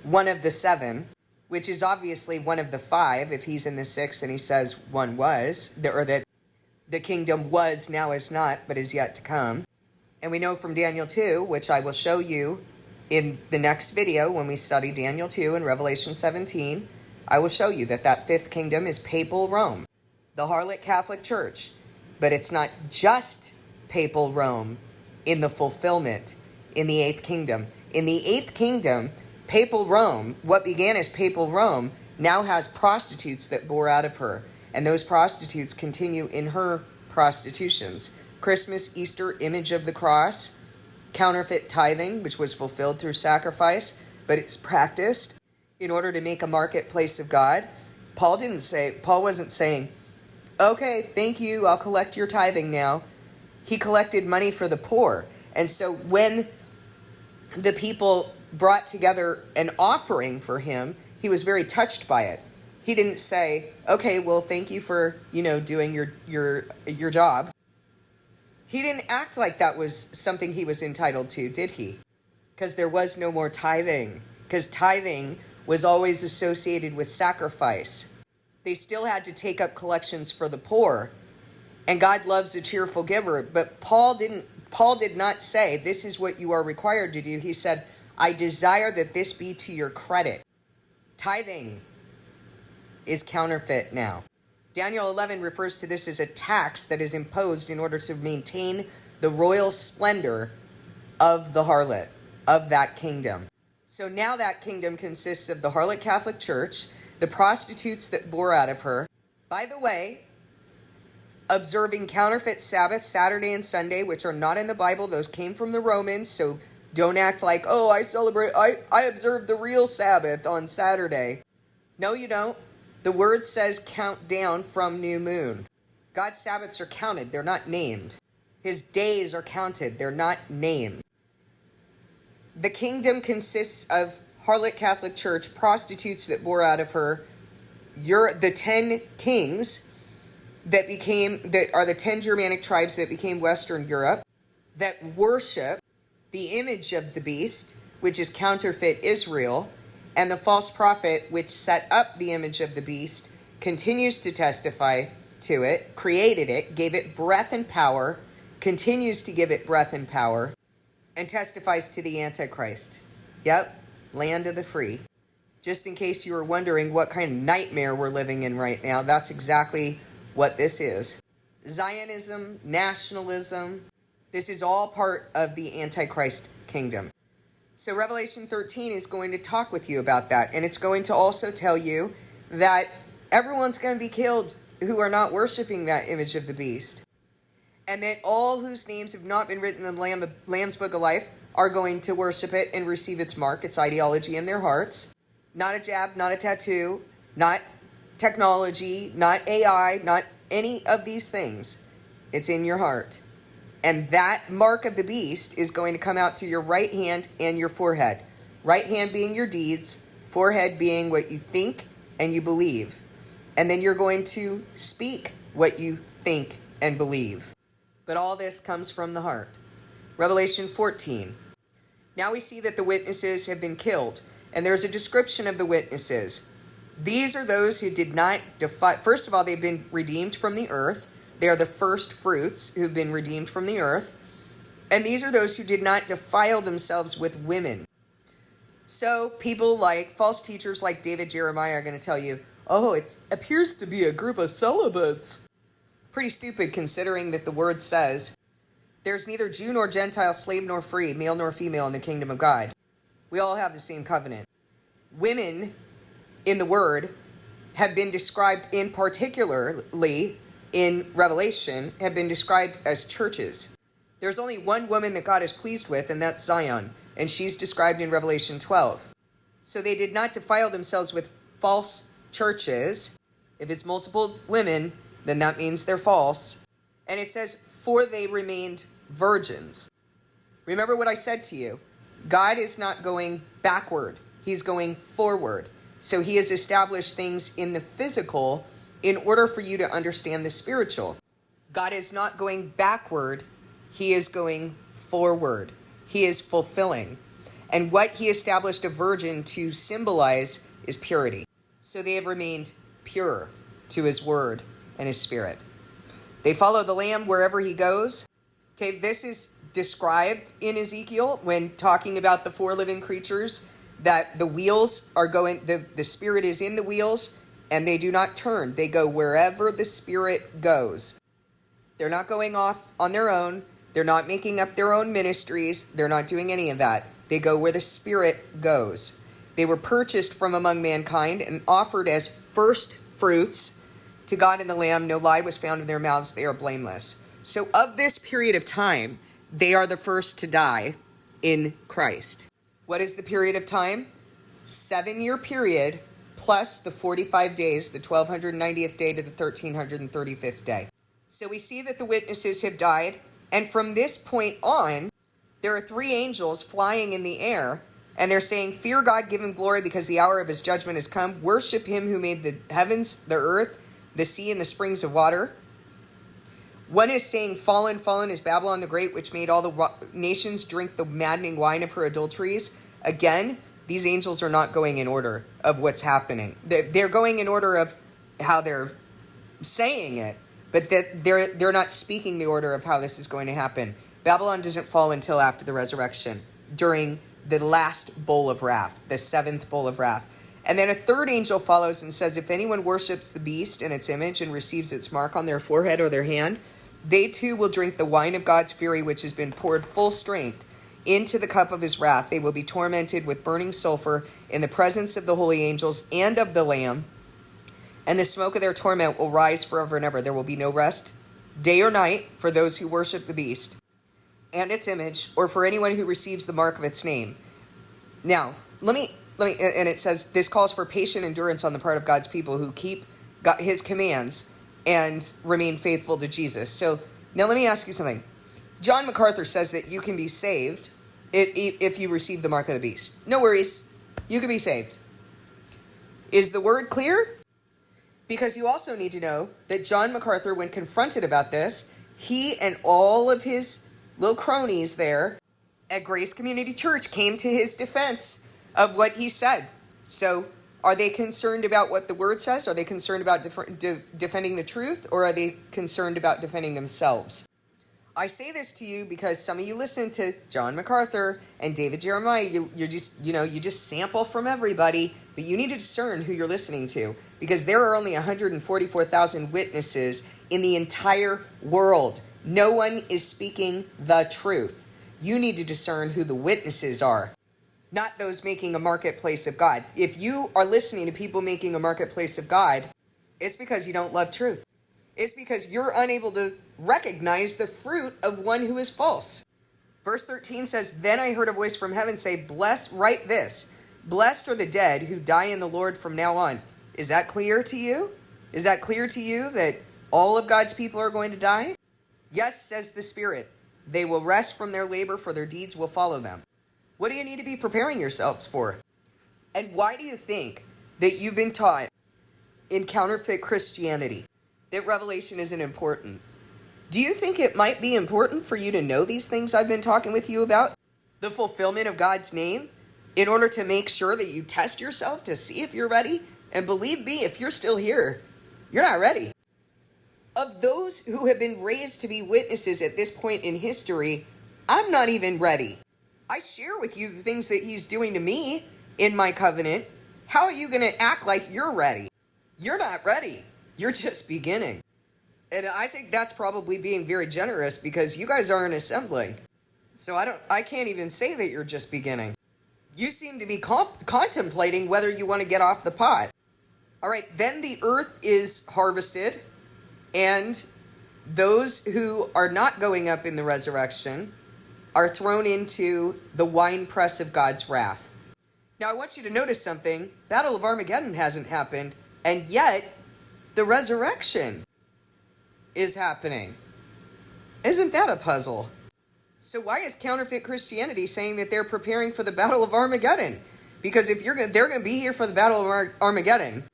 one of the 7, which is obviously one of the 5, if he's in the 6th and he says one was, or that the kingdom was, now is not, but is yet to come. And we know from Daniel 2, which I will show you in the next video when we study Daniel 2 and Revelation 17, I will show you that 5th kingdom is papal Rome, the harlot Catholic Church. But it's not just papal Rome in the fulfillment in the 8th kingdom. In the 8th kingdom, papal Rome, what began as papal Rome, now has prostitutes that bore out of her. And those prostitutes continue in her prostitutions. Christmas, Easter, image of the cross, counterfeit tithing, which was fulfilled through sacrifice, but it's practiced in order to make a marketplace of God. Paul wasn't saying, okay, thank you, I'll collect your tithing now. He collected money for the poor. And so when the people brought together an offering for him, he was very touched by it. He didn't say, okay, well, thank you for, doing your job. He didn't act like that was something he was entitled to, did he? Because there was no more tithing. Because tithing was always associated with sacrifice. They still had to take up collections for the poor. And God loves a cheerful giver. But Paul did not say, this is what you are required to do. He said, I desire that this be to your credit. Tithing is counterfeit now. Daniel 11 refers to this as a tax that is imposed in order to maintain the royal splendor of the harlot, of that kingdom. So now that kingdom consists of the harlot Catholic Church, the prostitutes that bore out of her. By the way, observing counterfeit Sabbath, Saturday and Sunday, which are not in the Bible. Those came from the Romans, so don't act like, oh, I observe the real Sabbath on Saturday. No, you don't. The word says count down from new moon. God's Sabbaths are counted, they're not named. His days are counted, they're not named. The kingdom consists of harlot Catholic Church, prostitutes that bore out of her, the 10 kings that are the 10 Germanic tribes that became Western Europe, that worship the image of the beast, which is counterfeit Israel, and the false prophet, which set up the image of the beast, continues to testify to it, created it, gave it breath and power, continues to give it breath and power, and testifies to the Antichrist. Yep, land of the free. Just in case you were wondering what kind of nightmare we're living in right now, that's exactly what this is. Zionism, nationalism, this is all part of the Antichrist kingdom. So Revelation 13 is going to talk with you about that, and it's going to also tell you that everyone's going to be killed who are not worshiping that image of the beast, and that all whose names have not been written in the Lamb's Book of Life are going to worship it and receive its mark, its ideology in their hearts. Not a jab, not a tattoo, not technology, not AI, not any of these things. It's in your heart. And that mark of the beast is going to come out through your right hand and your forehead. Right hand being your deeds, forehead being what you think and you believe. And then you're going to speak what you think and believe. But all this comes from the heart. Revelation 14. Now we see that the witnesses have been killed. And there's a description of the witnesses. These are those who did not defy. First of all, they've been redeemed from the earth. They are the first fruits who've been redeemed from the earth. And these are those who did not defile themselves with women. So people like false teachers like David Jeremiah are going to tell you, oh, it appears to be a group of celibates. Pretty stupid considering that the word says, there's neither Jew nor Gentile, slave nor free, male nor female in the kingdom of God. We all have the same covenant. Women in the word have been described in particularly in Revelation, have been described as churches. There's only one woman that God is pleased with, and that's Zion, and she's described in Revelation 12. So they did not defile themselves with false churches. If it's multiple women, then that means they're false. And it says, for they remained virgins. Remember what I said to you. God is not going backward. He's going forward. So he has established things in the physical in order for you to understand the spiritual. God is not going backward. He is going forward. He is fulfilling. And what he established a virgin to symbolize is purity. So they have remained pure to his word and his spirit. They follow the Lamb wherever he goes. Okay, this is described in Ezekiel when talking about the four living creatures, that the wheels are going, the spirit is in the wheels and they do not turn. They go wherever the spirit goes. They're not going off on their own. They're not making up their own ministries. They're not doing any of that. They go where the spirit goes. They were purchased from among mankind and offered as first fruits to God and the Lamb. No lie was found in their mouths. They are blameless. So of this period of time, they are the first to die in Christ. What is the period of time? 7-year period plus the 45 days, the 1290th day to the 1335th day. So we see that the witnesses have died. And from this point on, there are 3 angels flying in the air. And they're saying, fear God, give him glory because the hour of his judgment has come. Worship him who made the heavens, the earth, the sea, and the springs of water. One is saying, fallen, fallen is Babylon the Great, which made all the nations drink the maddening wine of her adulteries. Again, these angels are not going in order of what's happening. They're going in order of how they're saying it, but that they're not speaking the order of how this is going to happen. Babylon doesn't fall until after the resurrection, during the last bowl of wrath, the 7th bowl of wrath. And then a third angel follows and says, if anyone worships the beast and its image and receives its mark on their forehead or their hand, they too will drink the wine of God's fury, which has been poured full strength into the cup of his wrath. They will be tormented with burning sulfur in the presence of the holy angels and of the Lamb. And the smoke of their torment will rise forever and ever. There will be no rest, day or night, for those who worship the beast and its image, or for anyone who receives the mark of its name. Now, let me, and it says, this calls for patient endurance on the part of God's people who keep his commands and remain faithful to Jesus. So now let me ask you something. John MacArthur says that you can be saved if you receive the mark of the beast. No worries. You can be saved. Is the word clear? Because you also need to know that John MacArthur, when confronted about this, he and all of his little cronies there at Grace Community Church came to his defense of what he said. So are they concerned about what the word says? Are they concerned about defending the truth? Or are they concerned about defending themselves? I say this to you because some of you listen to John MacArthur and David Jeremiah. You just sample from everybody, but you need to discern who you're listening to, because there are only 144,000 witnesses in the entire world. No one is speaking the truth. You need to discern who the witnesses are, not those making a marketplace of God. If you are listening to people making a marketplace of God, it's because you don't love truth. It's because you're unable to recognize the fruit of one who is false. Verse 13 says, "Then I heard a voice from heaven say, write this, blessed are the dead who die in the Lord from now on." Is that clear to you? Is that clear to you that all of God's people are going to die? Yes, says the Spirit. They will rest from their labor, for their deeds will follow them. What do you need to be preparing yourselves for? And why do you think that you've been taught in counterfeit Christianity that Revelation isn't important? Do you think it might be important for you to know these things I've been talking with you about? The fulfillment of God's name, in order to make sure that you test yourself to see if you're ready? And believe me, if you're still here, you're not ready. Of those who have been raised to be witnesses at this point in history, I'm not even ready. I share with you the things that he's doing to me in my covenant. How are you going to act like you're ready? You're not ready. You're just beginning. And I think that's probably being very generous, because you guys aren't assembling. So I can't even say that you're just beginning. You seem to be contemplating whether you want to get off the pot. All right, then the earth is harvested, and those who are not going up in the resurrection are thrown into the winepress of God's wrath. Now, I want you to notice something. Battle of Armageddon hasn't happened, and yet the resurrection is happening. Isn't that a puzzle? So why is counterfeit Christianity saying that they're preparing for the Battle of Armageddon? Because if they're going to be here for the Battle of Armageddon,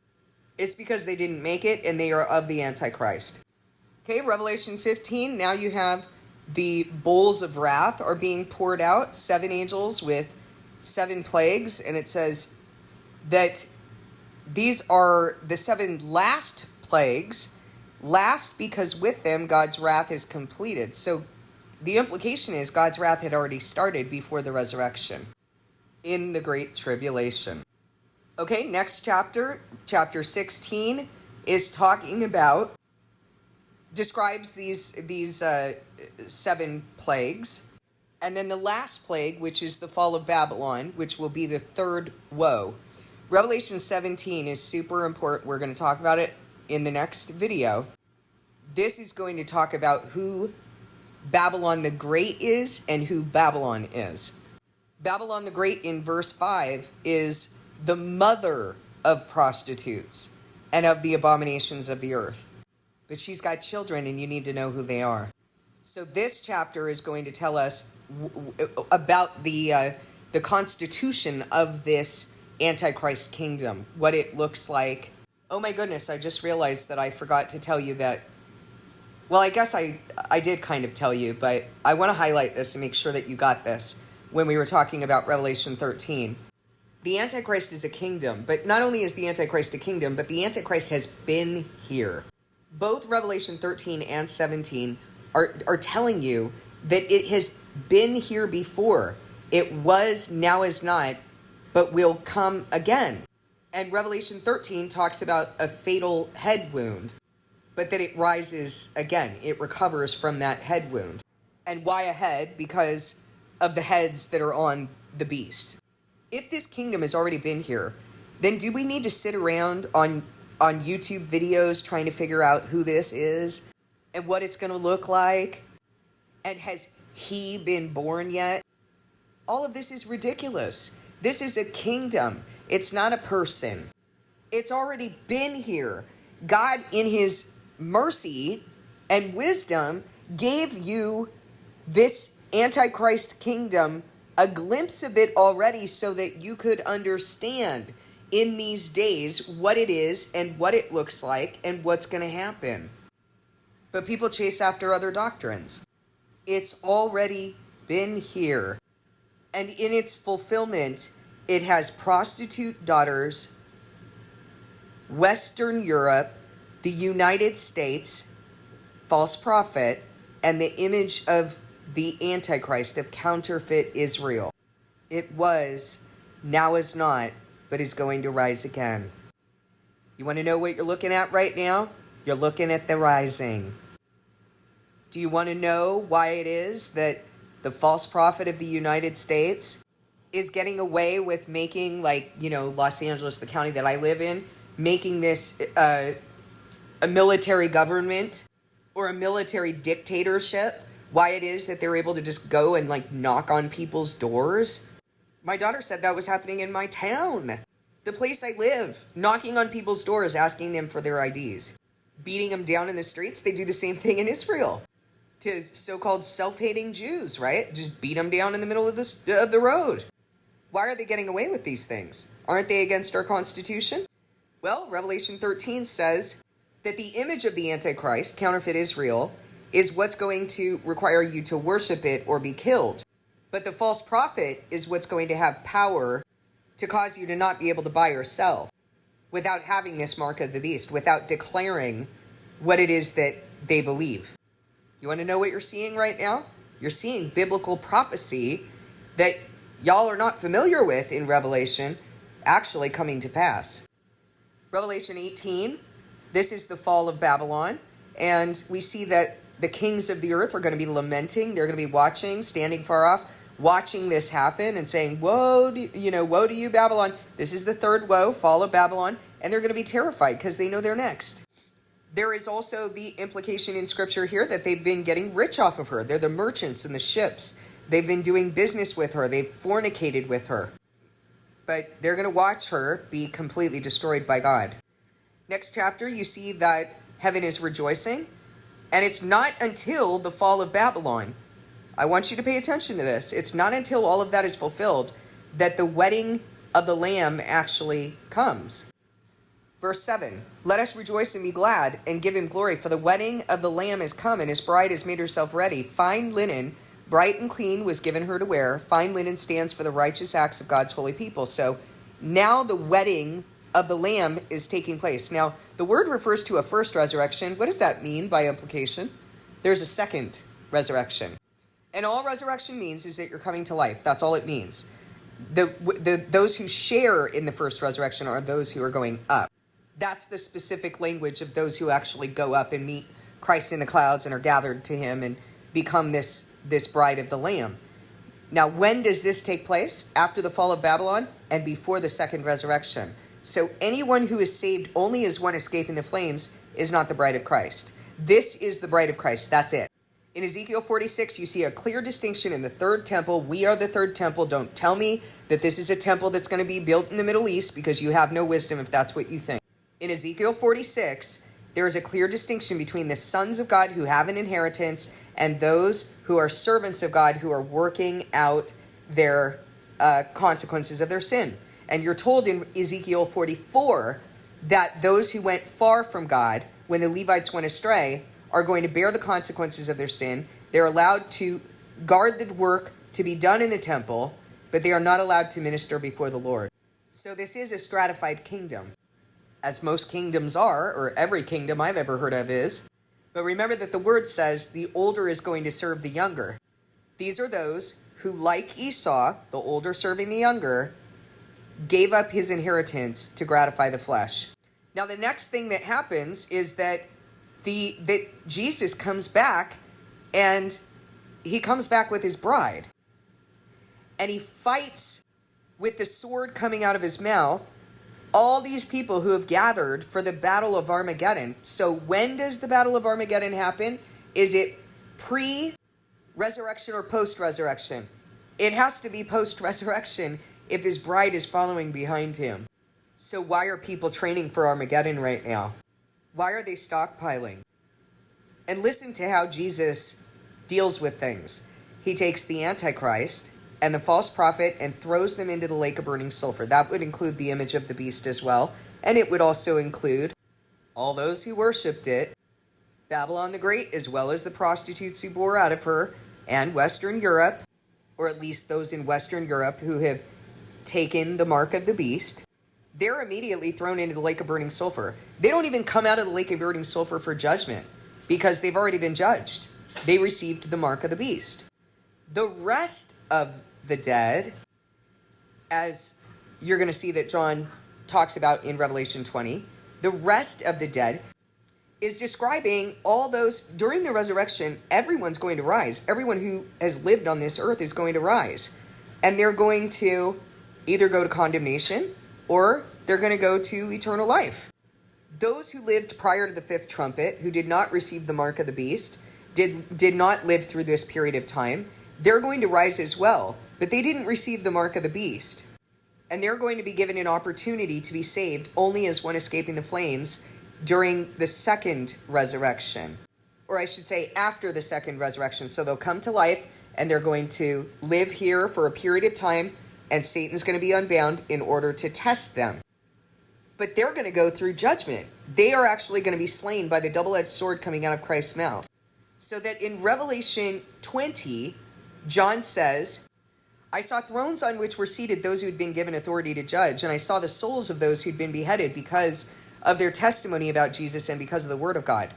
it's because they didn't make it and they are of the Antichrist. Okay, Revelation 15, now you have the bowls of wrath are being poured out, 7 angels with 7 plagues, and it says that these are the 7 last plagues, last because with them God's wrath is completed. So the implication is God's wrath had already started before the resurrection in the Great Tribulation. Okay, next chapter, chapter 16, is talking about, describes these 7 plagues. And then the last plague, which is the fall of Babylon, which will be the 3rd woe. Revelation 17 is super important. We're going to talk about it in the next video. This is going to talk about who Babylon the Great is and who Babylon is. Babylon the Great in verse 5 is the mother of prostitutes and of the abominations of the earth. But she's got children, and you need to know who they are. So this chapter is going to tell us about the constitution of this Antichrist kingdom, what it looks like. Oh my goodness, I just realized that I forgot to tell you that. Well, I guess I did kind of tell you, but I want to highlight this and make sure that you got this when we were talking about Revelation 13. The Antichrist is a kingdom, but not only is the Antichrist a kingdom, but the Antichrist has been here. Both Revelation 13 and 17 are telling you that it has been here before. It was, now is not, but will come again. And Revelation 13 talks about a fatal head wound, but that it rises again. It recovers from that head wound. And why a head? Because of the heads that are on the beast. If this kingdom has already been here, then do we need to sit around on YouTube videos trying to figure out who this is and what it's going to look like? And has he been born yet? All of this is ridiculous. This is a kingdom. It's not a person. It's already been here. God, in his mercy and wisdom gave you this Antichrist kingdom, a glimpse of it already, so that you could understand in these days what it is and what it looks like and what's going to happen. But people chase after other doctrines. It's already been here. And in its fulfillment, it has prostitute daughters, Western Europe, the United States, false prophet, and the image of the Antichrist, of counterfeit Israel. It was, now is not, but is going to rise again. You want to know what you're looking at right now? You're looking at the rising. Do you want to know why it is that the false prophet of the United States is getting away with making, Los Angeles, the county that I live in, making this a military government or a military dictatorship? Why it is that they're able to just go and knock on people's doors? My daughter said that was happening in my town, the place I live, knocking on people's doors, asking them for their IDs, beating them down in the streets. They do the same thing in Israel to so-called self-hating Jews, right? Just beat them down in the middle of the road. Why are they getting away with these things? Aren't they against our Constitution? Well, Revelation 13 says that the image of the Antichrist, counterfeit Israel, is what's going to require you to worship it or be killed. But the false prophet is what's going to have power to cause you to not be able to buy or sell without having this mark of the beast, without declaring what it is that they believe. You want to know what you're seeing right now? You're seeing biblical prophecy that y'all are not familiar with in Revelation actually coming to pass. Revelation 18, this is the fall of Babylon, and we see that the kings of the earth are going to be lamenting. They're going to be watching, standing far off, watching this happen and saying, woe to you, Babylon. This is the third woe, fall of Babylon, and they're going to be terrified because they know they're next. There is also the implication in Scripture here that they've been getting rich off of her. They're the merchants and the ships. They've been doing business with her. They've fornicated with her. But they're going to watch her be completely destroyed by God. Next chapter, you see that heaven is rejoicing. And it's not until the fall of Babylon, I want you to pay attention to this, it's not until all of that is fulfilled that the wedding of the Lamb actually comes. Verse 7, let us rejoice and be glad and give him glory, for the wedding of the Lamb is come, and his bride has made herself ready. Fine linen, bright and clean, was given her to wear. Fine linen stands for the righteous acts of God's holy people. So now the wedding of the Lamb is taking place. Now, the word refers to a first resurrection. What does that mean by implication? There's a second resurrection. And all resurrection means is that you're coming to life. That's all it means. Those who share in the first resurrection are those who are going up. That's the specific language of those who actually go up and meet Christ in the clouds and are gathered to him and become this bride of the Lamb. Now, when does this take place? After the fall of Babylon and before the second resurrection. So anyone who is saved only as one escaping the flames is not the bride of Christ. This is the bride of Christ. That's it. In Ezekiel 46, you see a clear distinction in the third temple. We are the third temple. Don't tell me that this is a temple that's going to be built in the Middle East, because you have no wisdom if that's what you think. In Ezekiel 46, there is a clear distinction between the sons of God who have an inheritance and those who are servants of God who are working out their consequences of their sin. And you're told in Ezekiel 44 that those who went far from God, when the Levites went astray, are going to bear the consequences of their sin. They're allowed to guard the work to be done in the temple, but they are not allowed to minister before the Lord. So this is a stratified kingdom, as most kingdoms are, or every kingdom I've ever heard of is. But remember that the word says the older is going to serve the younger. These are those who, like Esau, the older serving the younger, gave up his inheritance to gratify the flesh. Now, the next thing that happens is that Jesus comes back, and he comes back with his bride. And he fights with the sword coming out of his mouth all these people who have gathered for the Battle of Armageddon. So when does the Battle of Armageddon happen? Is it pre-resurrection or post-resurrection? It has to be post-resurrection if his bride is following behind him. So why are people training for Armageddon right now? Why are they stockpiling? And listen to how Jesus deals with things. He takes the Antichrist and the false prophet and throws them into the lake of burning sulfur. That would include the image of the beast as well. And it would also include all those who worshipped it, Babylon the Great, as well as the prostitutes who bore out of her, and Western Europe, or at least those in Western Europe who have taken the mark of the beast. They're immediately thrown into the lake of burning sulfur. They don't even come out of the lake of burning sulfur for judgment because they've already been judged. They received the mark of the beast. The rest of the dead, as you're going to see that John talks about in Revelation 20, the rest of the dead is describing all those during the resurrection. Everyone's going to rise. Everyone who has lived on this earth is going to rise. And they're going to either go to condemnation or they're going to go to eternal life. Those who lived prior to the fifth trumpet, who did not receive the mark of the beast, did not live through this period of time, they're going to rise as well. But they didn't receive the mark of the beast. And they're going to be given an opportunity to be saved only as one escaping the flames during the second resurrection. Or I should say after the second resurrection. So they'll come to life and they're going to live here for a period of time, and Satan's going to be unbound in order to test them. But they're going to go through judgment. They are actually going to be slain by the double-edged sword coming out of Christ's mouth. So that in Revelation 20, John says, I saw thrones on which were seated those who had been given authority to judge, and I saw the souls of those who'd been beheaded because of their testimony about Jesus and because of the word of God.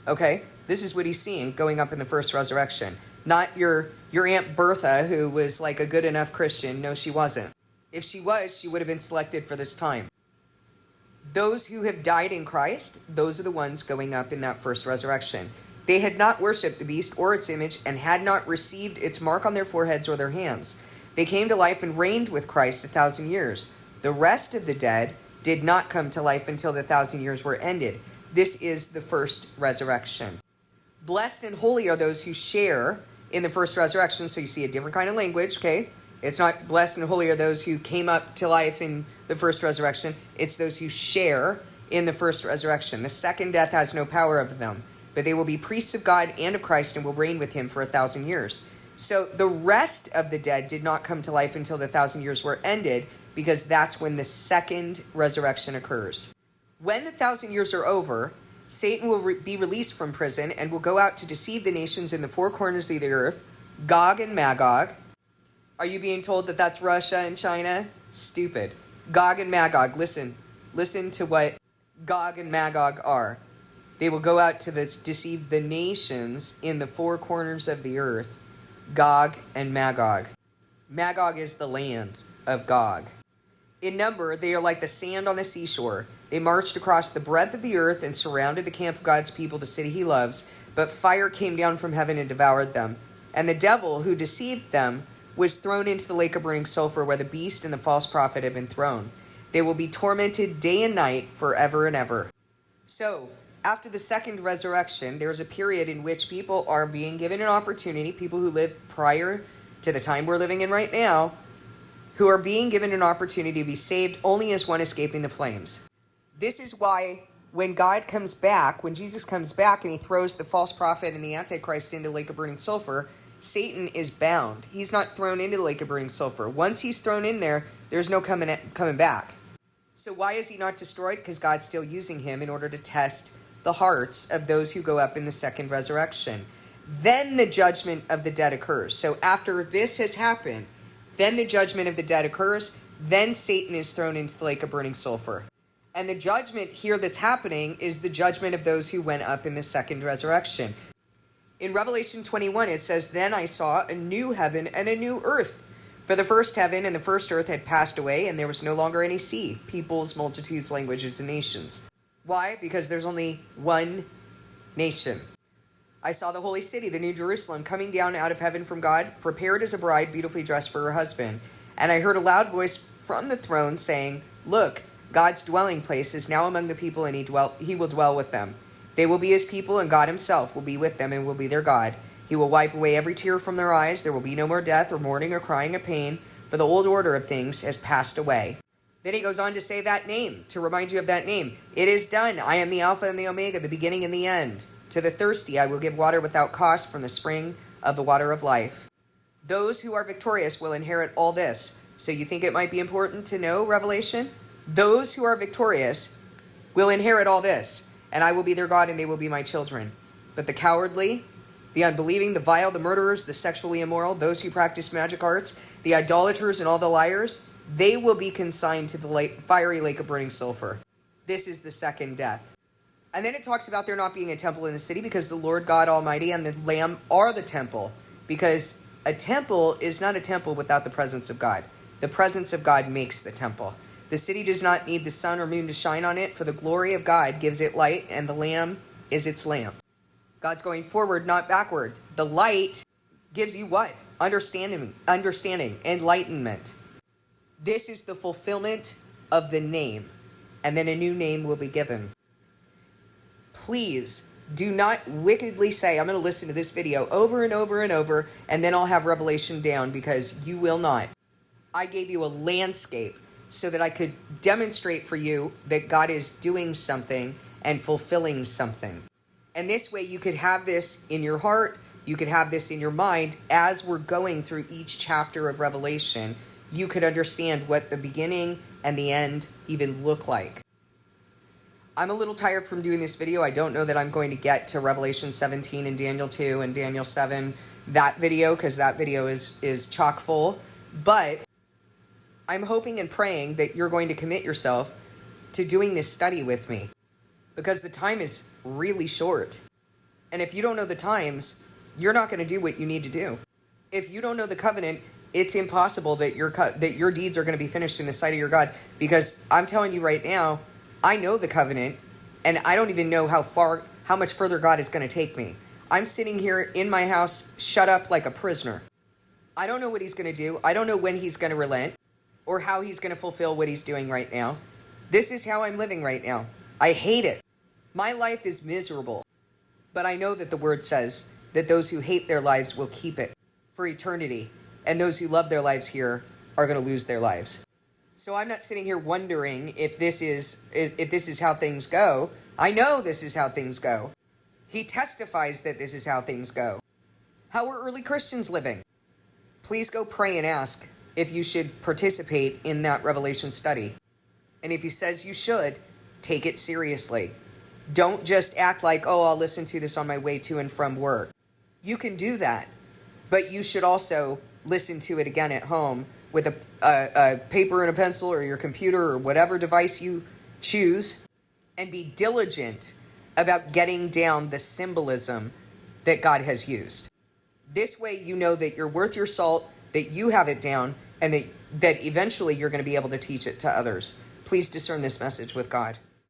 Okay? This is what he's seeing going up in the first resurrection. Not your Aunt Bertha, who was like a good enough Christian. No, she wasn't. If she was, she would have been selected for this time. Those who have died in Christ, those are the ones going up in that first resurrection. They had not worshipped the beast or its image and had not received its mark on their foreheads or their hands. They came to life and reigned with Christ 1,000 years. The rest of the dead did not come to life until the 1,000 years were ended. This is the first resurrection. Blessed and holy are those who share in the first resurrection. So you see a different kind of language, okay? It's not blessed and holy are those who came up to life in the first resurrection. It's those who share in the first resurrection. The second death has no power over them, but they will be priests of God and of Christ and will reign with him for 1,000 years. So the rest of the dead did not come to life until the 1,000 years were ended, because that's when the second resurrection occurs. When the 1,000 years are over, Satan will be released from prison and will go out to deceive the nations in the four corners of the earth, Gog and Magog. Are you being told that that's Russia and China? Stupid. Gog and Magog. Listen to what Gog and Magog are. They will go out to deceive the nations in the four corners of the earth, Gog and Magog. Magog is the land of Gog. In number, they are like the sand on the seashore. They marched across the breadth of the earth and surrounded the camp of God's people, the city he loves. But fire came down from heaven and devoured them. And the devil who deceived them was thrown into the lake of burning sulfur, where the beast and the false prophet have been thrown. They will be tormented day and night forever and ever. So, after the second resurrection, there's a period in which people are being given an opportunity, people who lived prior to the time we're living in right now, who are being given an opportunity to be saved only as one escaping the flames. This is why when God comes back, when Jesus comes back and he throws the false prophet and the Antichrist into the lake of burning sulfur, Satan is bound. He's not thrown into the lake of burning sulfur. Once he's thrown in there, there's no coming back. So why is he not destroyed? Because God's still using him in order to test the hearts of those who go up in the second resurrection. Then the judgment of the dead occurs. So after this has happened, then the judgment of the dead occurs. Then Satan is thrown into the lake of burning sulfur. And the judgment here that's happening is the judgment of those who went up in the second resurrection. In Revelation 21, it says, Then I saw a new heaven and a new earth. For the first heaven and the first earth had passed away, and there was no longer any sea, peoples, multitudes, languages, and nations. Why? Because there's only one nation. I saw the holy city, the new Jerusalem, coming down out of heaven from God, prepared as a bride, beautifully dressed for her husband. And I heard a loud voice from the throne saying, Look, God's dwelling place is now among the people, and he will dwell with them. They will be his people, and God himself will be with them and will be their God. He will wipe away every tear from their eyes. There will be no more death or mourning or crying or pain, for the old order of things has passed away. Then he goes on to say that name, to remind you of that name. It is done. I am the Alpha and the Omega, the beginning and the end. To the thirsty I will give water without cost from the spring of the water of life. Those who are victorious will inherit all this. So you think it might be important to know Revelation? Those who are victorious will inherit all this, and I will be their God and they will be my children. But the cowardly, the unbelieving, the vile, the murderers, the sexually immoral, those who practice magic arts, the idolaters, and all the liars, they will be consigned to the fiery lake of burning sulfur. This is the second death. And then it talks about there not being a temple in the city because the Lord God Almighty and the Lamb are the temple. Because a temple is not a temple without the presence of God. The presence of God makes the temple. The city does not need the sun or moon to shine on it, for the glory of God gives it light, and the Lamb is its lamp. God's going forward, not backward. The light gives you what? Understanding, enlightenment. This is the fulfillment of the name, and then a new name will be given. Please do not wickedly say, I'm going to listen to this video over and over and over, and then I'll have Revelation down, because you will not. I gave you a landscape so that I could demonstrate for you that God is doing something and fulfilling something. And this way you could have this in your heart, you could have this in your mind as we're going through each chapter of Revelation. You could understand what the beginning and the end even look like. I'm a little tired from doing this video. I don't know that I'm going to get to Revelation 17 and Daniel 2 and Daniel 7, that video, because that video is chock full. But I'm hoping and praying that you're going to commit yourself to doing this study with me, because the time is really short. And if you don't know the times, you're not going to do what you need to do. If you don't know the covenant, it's impossible that your deeds are going to be finished in the sight of your God, because I'm telling you right now, I know the covenant, and I don't even know how much further God is going to take me. I'm sitting here in my house, shut up like a prisoner. I don't know what he's going to do. I don't know when he's going to relent or how he's going to fulfill what he's doing right now. This is how I'm living right now. I hate it. My life is miserable. But I know that the word says that those who hate their lives will keep it for eternity, and those who love their lives here are going to lose their lives. So I'm not sitting here wondering if this is how things go. I know this is how things go. He testifies that this is how things go. How were early Christians living? Please go pray and ask if you should participate in that Revelation study. And if he says you should, take it seriously. Don't just act like, oh, I'll listen to this on my way to and from work. You can do that, but you should also listen to it again at home with a paper and a pencil or your computer or whatever device you choose, and be diligent about getting down the symbolism that God has used. This way you know that you're worth your salt, that you have it down, and that eventually you're going to be able to teach it to others. Please discern this message with God.